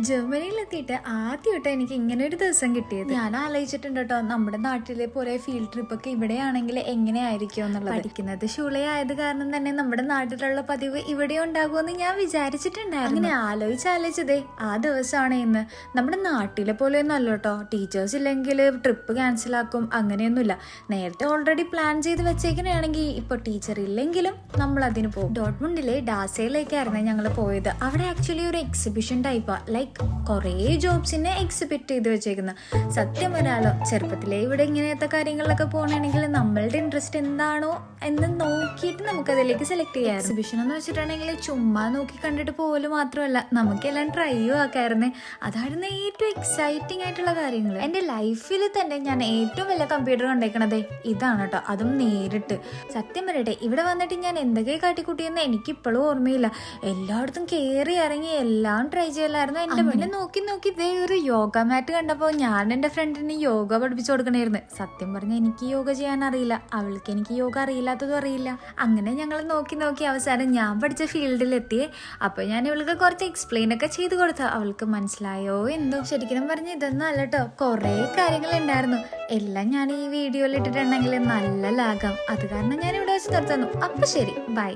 ജർമ്മനിയിലെത്തിയിട്ട് ആദ്യമായിട്ട് എനിക്ക് ഇങ്ങനെ ഒരു ദിവസം കിട്ടിയത്. ഞാൻ ആലോചിച്ചിട്ടുണ്ട് കേട്ടോ, നമ്മുടെ നാട്ടിലെ പോലെ ഫീൽഡ് ട്രിപ്പൊക്കെ ഇവിടെയാണെങ്കിൽ എങ്ങനെയായിരിക്കും എന്നുള്ളത്. പഠിക്കുന്നത് ഷൂളയായത് കാരണം തന്നെ നമ്മുടെ നാട്ടിലുള്ള പതിവ് ഇവിടെ ഉണ്ടാകുമെന്ന് ഞാൻ വിചാരിച്ചിട്ടുണ്ടായിരുന്നു. അങ്ങനെ ആലോചിച്ചതേ ആ ദിവസമാണ് ഇന്ന്. നമ്മുടെ നാട്ടിലെ പോലെയൊന്നും അല്ല കേട്ടോ. ടീച്ചേഴ്സ് ഇല്ലെങ്കിൽ ട്രിപ്പ് ക്യാൻസലാക്കും, അങ്ങനെയൊന്നുമില്ല. നേരത്തെ ഓൾറെഡി പ്ലാൻ ചെയ്ത് വെച്ചേക്കണെയാണെങ്കിൽ ഇപ്പോൾ ടീച്ചർ ഇല്ലെങ്കിലും നമ്മൾ അതിന് പോകും. ഡോട്ട്മുണ്ടിലെ ഡാസയിലേക്കായിരുന്നു ഞങ്ങൾ പോയത്. അവിടെ ആക്ച്വലി ഒരു എക്സിബിഷൻ ടൈപ്പാണ്. ലൈക്ക് കുറേ ജോബ്സിനെ എക്സിബിറ്റ് ചെയ്ത് വെച്ചേക്കുന്നത്. സത്യം പറയാലോ, ചെറുപ്പത്തിലേ ഇവിടെ ഇങ്ങനത്തെ കാര്യങ്ങളിലൊക്കെ പോകണമെങ്കിൽ നമ്മളുടെ ഇൻട്രസ്റ്റ് എന്താണോ എന്ന് നോക്കിയിട്ട് നമുക്കതിലേക്ക് സെലക്ട് ചെയ്യാം. എക്സിബിഷൻ എന്ന് വെച്ചിട്ടുണ്ടെങ്കിൽ ചുമ്മാ നോക്കി കണ്ടിട്ട് പോലും മാത്രമല്ല, നമുക്കെല്ലാം ട്രൈയും ആക്കായിരുന്നു. അതായിരുന്നു ഏറ്റവും എക്സൈറ്റിംഗ് ആയിട്ടുള്ള കാര്യങ്ങൾ. എൻ്റെ ലൈഫിൽ തന്നെ ഞാൻ ഏറ്റവും വലിയ കമ്പ്യൂട്ടർ കണ്ടേക്കണത് ഇതാണ് കേട്ടോ, അതും നേരിട്ട്. സത്യം പറയട്ടെ, ഇവിടെ വന്നിട്ട് ഞാൻ എന്തൊക്കെ കാട്ടിക്കൂട്ടിയെന്ന് എനിക്കിപ്പോഴും ഓർമ്മയില്ല. എല്ലായിടത്തും കയറി ഇറങ്ങി എല്ലാം ട്രൈ ചെയ്യലായിരുന്നു. എൻ്റെ മുന്നിൽ നോക്കി ഇതേ ഒരു യോഗ മാറ്റ് കണ്ടപ്പോൾ ഞാൻ എൻ്റെ ഫ്രണ്ടിന് യോഗ പഠിപ്പിച്ചു കൊടുക്കണമായിരുന്നു. സത്യം പറഞ്ഞാൽ എനിക്ക് യോഗ ചെയ്യാൻ അറിയില്ല, അവൾക്ക് എനിക്ക് യോഗ അറിയില്ലാത്തതും അറിയില്ല. അങ്ങനെ ഞങ്ങൾ നോക്കി അവസാനം ഞാൻ പഠിച്ച ഫീൽഡിലെത്തി. അപ്പോൾ ഞാൻ ഇവൾക്ക് കുറച്ച് എക്സ്പ്ലെയിൻ ഒക്കെ ചെയ്ത് കൊടുത്തു. അവൾക്ക് മനസ്സിലായോ എന്തോ. ശരിക്കും പറഞ്ഞാൽ ഇതൊന്നും അല്ല കേട്ടോ, കുറേ കാര്യങ്ങൾ ഉണ്ടായിരുന്നു. എല്ലാം ഞാൻ ഈ വീഡിയോയിൽ ഇട്ടിട്ടുണ്ടെങ്കിൽ നല്ല ലാഗാം. അത് കാരണം ഞാൻ ഇവിടെ വെച്ച് നിർത്തുന്നു. അപ്പം ശരി, ബൈ.